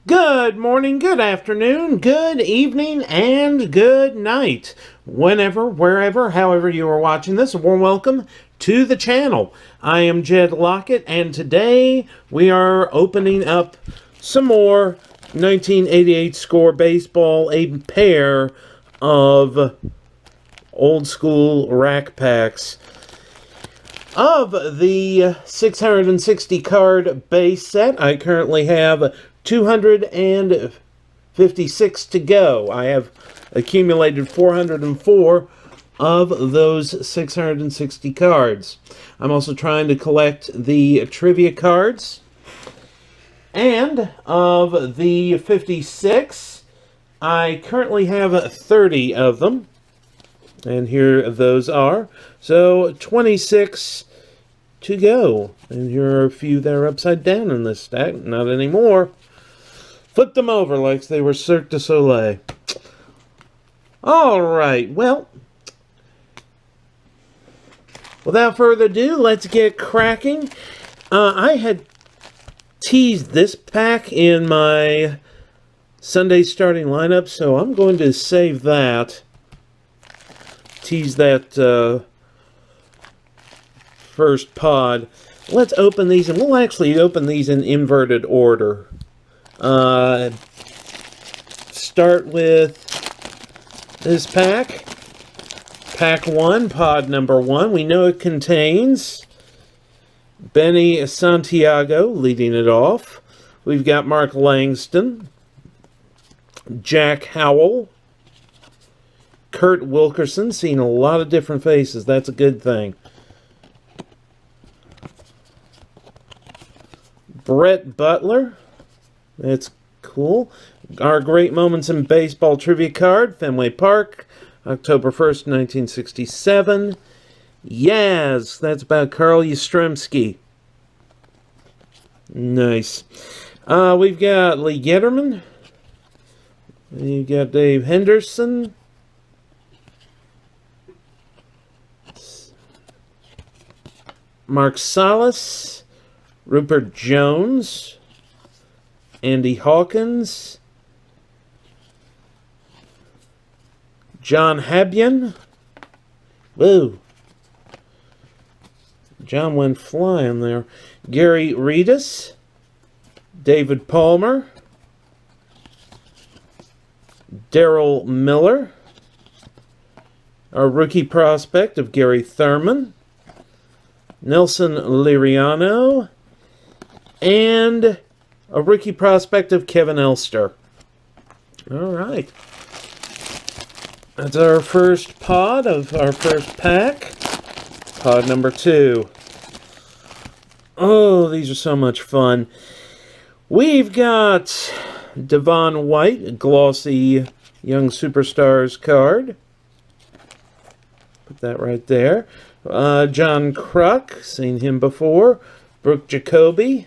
Good morning, good afternoon, good evening, and good night. Whenever, wherever, however you are watching this, a warm welcome to the channel. I am Jed Lockett, and today we are opening up some more 1988 score baseball, a pair of old school rack packs of the 660 card base set. I currently have 256 to go. I have accumulated 404 of those 660 cards. I'm also trying to collect the trivia cards. And of the 56, I currently have 30 of them. And here those are. So 26 to go. And here are a few that are upside down in this stack. Not anymore. Flip them over like they were Cirque du Soleil. Alright, well, without further ado, let's get cracking. I had teased this pack in my Sunday starting lineup, so I'm going to save that. Tease that first pod. Let's open these, and we'll actually open these in inverted order. Start with this pack. Pack 1, pod number 1. We know it contains Benny Santiago leading it off. We've got Mark Langston, Jack Howell, Kurt Wilkerson. Seeing a lot of different faces. That's a good thing. Brett Butler. That's cool. Our Great Moments in Baseball trivia card. Fenway Park, October 1st, 1967. Yaz. That's about Carl Yastrzemski. Nice. We've got Lee Getterman. We've got Dave Henderson. Mark Salas. Rupert Jones. Andy Hawkins. John Habyan. Whoa. John went flying there. Gary Redus. David Palmer. Darrell Miller. Our rookie prospect of Gary Thurman. Nelson Liriano. And a rookie prospect of Kevin Elster. All right. That's our first pod of our first pack. Pod number 2. Oh, these are so much fun. We've got Devon White, a glossy Young Superstars card. Put that right there. John Kruk, seen him before. Brooke Jacoby.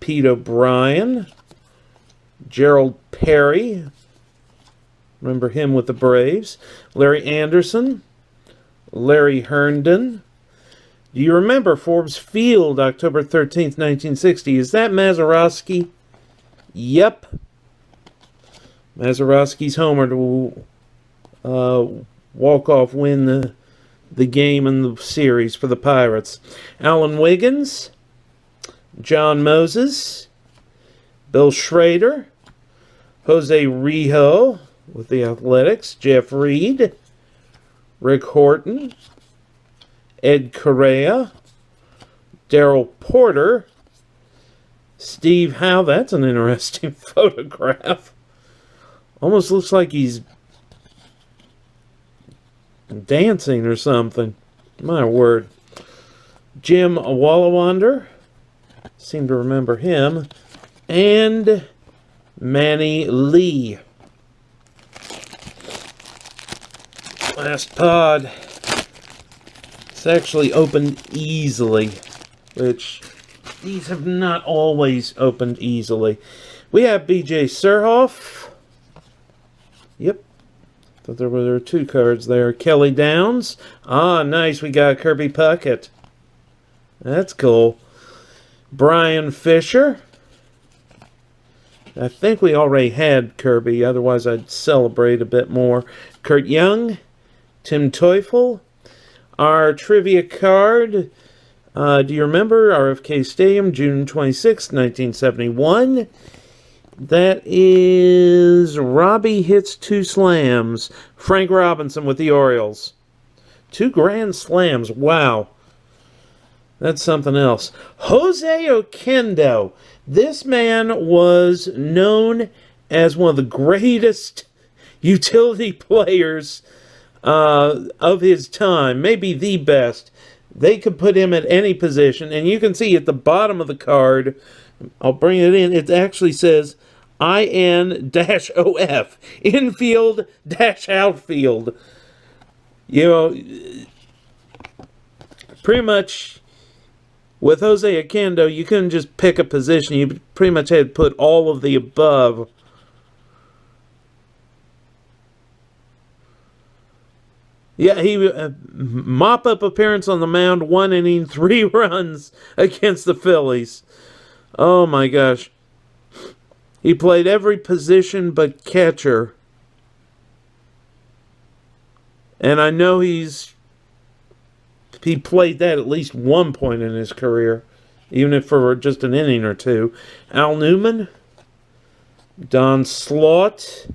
Pete O'Brien, Gerald Perry, remember him with the Braves, Larry Anderson, Larry Herndon. Do you remember Forbes Field, October 13th, 1960? Is that Mazeroski? Yep. Mazeroski's homer to walk-off win the game and the series for the Pirates. Alan Wiggins, John Moses, Bill Schrader, Jose Rijo with the Athletics, Jeff Reed, Rick Horton, Ed Correa, Darrell Porter, Steve Howe. That's an interesting photograph. Almost looks like he's dancing or something. My word. Jim Wallawander. Seem to remember him. And Manny Lee. Last pod. It's actually opened easily, which these have not always opened easily. We have B.J. Surhoff. Yep. Thought there were 2 cards there. Kelly Downs. Ah, nice. We got Kirby Puckett. That's cool. Brian Fisher. I think we already had Kirby, otherwise I'd celebrate a bit more. Kurt Young, Tim Teufel. Our trivia card, do you remember RFK Stadium, June 26, 1971? That is Robbie hits 2 slams. Frank Robinson with the Orioles. 2 grand slams. Wow. That's something else. Jose Oquendo. This man was known as one of the greatest utility players of his time. Maybe the best. They could put him at any position. And you can see at the bottom of the card, I'll bring it in, it actually says IN-OF. Infield-outfield. You know, pretty much with Jose Oquendo, you couldn't just pick a position. You pretty much had to put all of the above. Yeah, he mop-up appearance on the mound, 1 inning, 3 runs against the Phillies. Oh my gosh. He played every position but catcher. And I know he played that at least one point in his career, even if for just an inning or two. Al Newman, Don Slaught,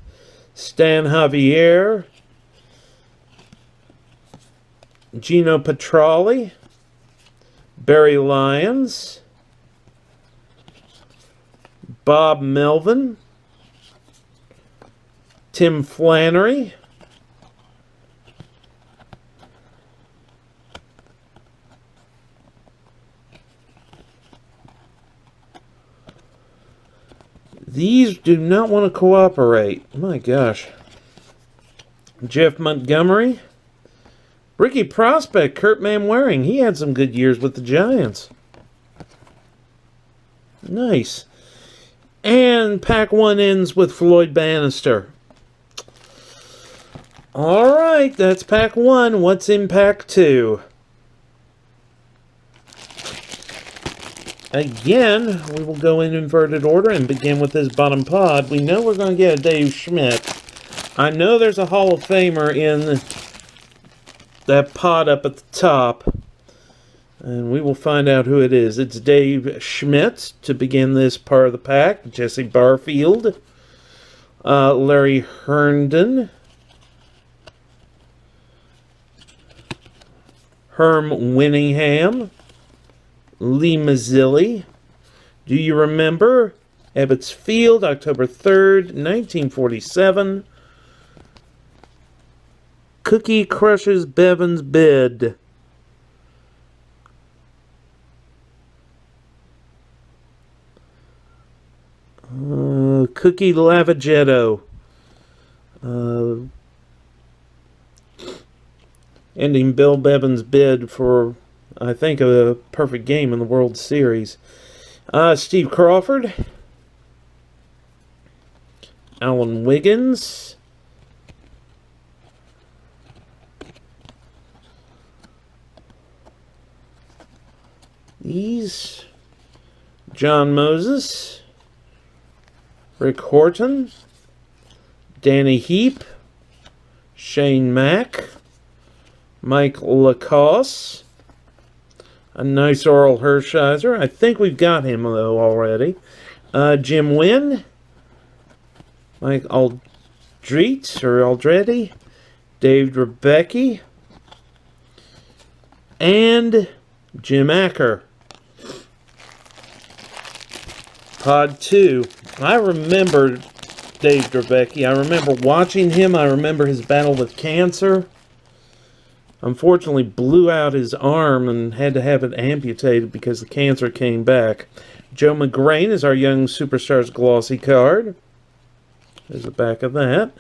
Stan Javier, Gino Petralli, Barry Lyons, Bob Melvin, Tim Flannery, these do not want to cooperate. My gosh. Jeff Montgomery, Ricky Prospect, Kurt Manwaring. He had some good years with the Giants. Nice. And pack 1 ends with Floyd Bannister. Alright, that's pack 1. What's in pack 2? Again, we will go in inverted order and begin with this bottom pod. We know we're going to get a Dave Schmidt. I know there's a Hall of Famer in that pod up at the top. And we will find out who it is. It's Dave Schmidt to begin this part of the pack. Jesse Barfield. Larry Herndon. Herm Winningham. Lee Mazzilli. Do you remember? Ebbets Field, October 3rd, 1947. Cookie crushes Bevan's bed. Cookie Lavagetto. Ending Bill Bevan's bid for, I think, a perfect game in the World Series. Steve Crawford. Alan Wiggins. These. John Moses. Rick Horton, Danny Heap, Shane Mack, Mike Lacoste, a nice Oral Hershiser. I think we've got him, though, already. Jim Wynn, Mike Aldretti, Dave Rebecki, and Jim Acker. Pod 2. I remember Dave Rebecki. I remember watching him. I remember his battle with cancer. Unfortunately, blew out his arm and had to have it amputated because the cancer came back. Joe McGrain is our Young Superstars glossy card. There's the back of that.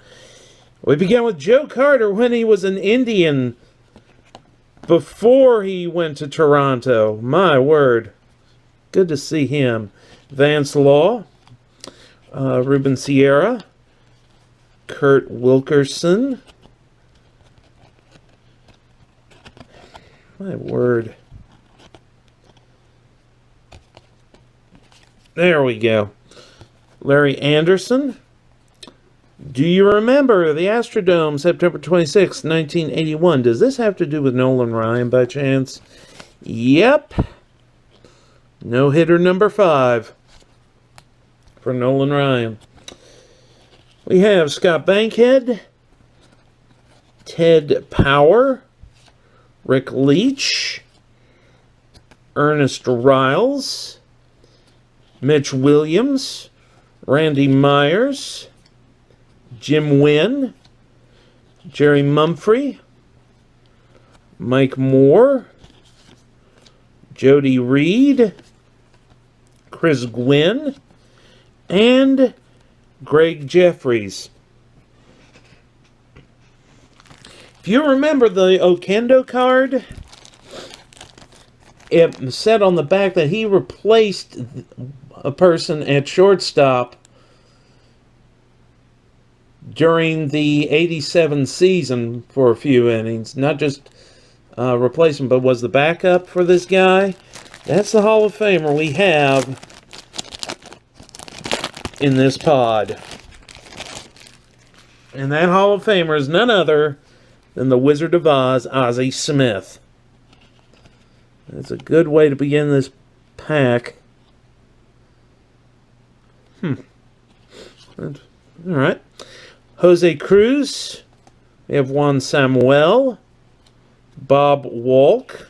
We began with Joe Carter when he was an Indian before he went to Toronto. My word. Good to see him. Vance Law. Ruben Sierra. Kurt Wilkerson. My word. There we go. Larry Anderson. Do you remember the Astrodome, September 26, 1981? Does this have to do with Nolan Ryan by chance? Yep. No-hitter number 5 for Nolan Ryan. We have Scott Bankhead, Ted Power, Rick Leach, Ernest Riles, Mitch Williams, Randy Myers, Jim Wynn, Jerry Mumphrey, Mike Moore, Jody Reed, Chris Gwynn, and Greg Jeffries. If you remember the Oquendo card, it said on the back that he replaced a person at shortstop during the 87 season for a few innings. Not just replacement, but was the backup for this guy. That's the Hall of Famer we have in this pod. And that Hall of Famer is none other than the Wizard of Oz, Ozzie Smith. That's a good way to begin this pack. Alright. Jose Cruz. We have Juan Samuel. Bob Walk.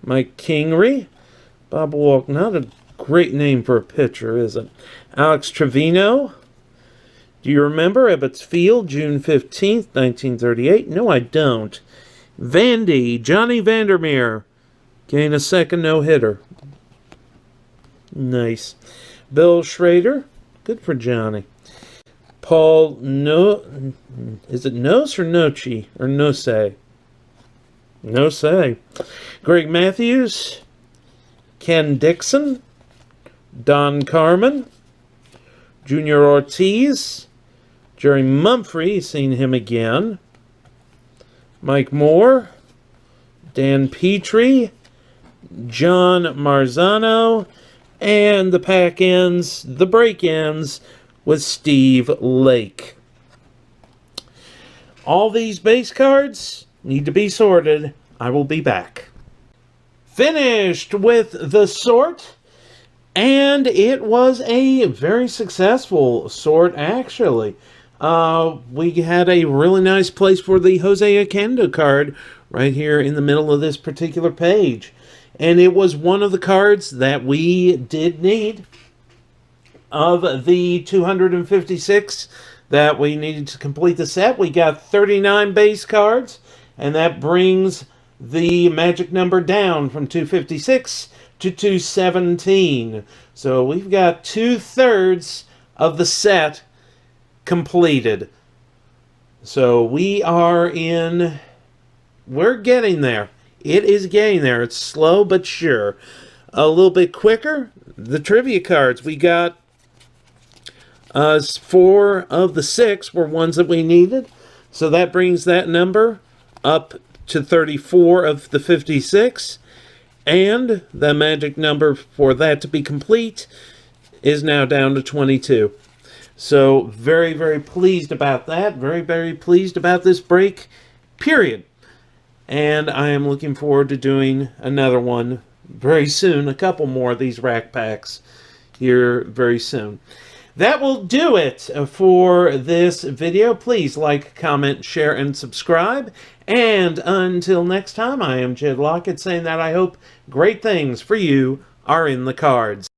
Mike Kingery. Bob Walk, not a great name for a pitcher, is it? Alex Trevino. Do you remember Ebbets Field, June 15th, 1938? No, I don't. Vandy, Johnny Vandermeer. Gain a second no-hitter. Nice. Bill Schrader. Good for Johnny. Paul is it Nose or Nochi? Or Nose? Nose. Greg Matthews. Ken Dixon. Don Carmen. Junior Ortiz. Jerry Mumphrey. Seen him again. Mike Moore. Dan Petrie. John Marzano, and the pack ends, the break ends, with Steve Lake. All these base cards need to be sorted. I will be back. Finished with the sort, and it was a very successful sort, actually. We had a really nice place for the Jose Oquendo card right here in the middle of this particular page. And it was one of the cards that we did need of the 256 that we needed to complete the set. We got 39 base cards, and that brings the magic number down from 256 to 217. So we've got 2/3 of the set completed. So we're getting there. It is getting there. It's slow but sure. A little bit quicker, the trivia cards. We got 4 of the 6 were ones that we needed. So that brings that number up to 34 of the 56. And the magic number for that to be complete is now down to 22. So very, very pleased about that. Very, very pleased about this break, period. And I am looking forward to doing another one very soon. A couple more of these rack packs here very soon. That will do it for this video. Please like, comment, share, and subscribe. And until next time, I am Jed Lockett saying that I hope great things for you are in the cards.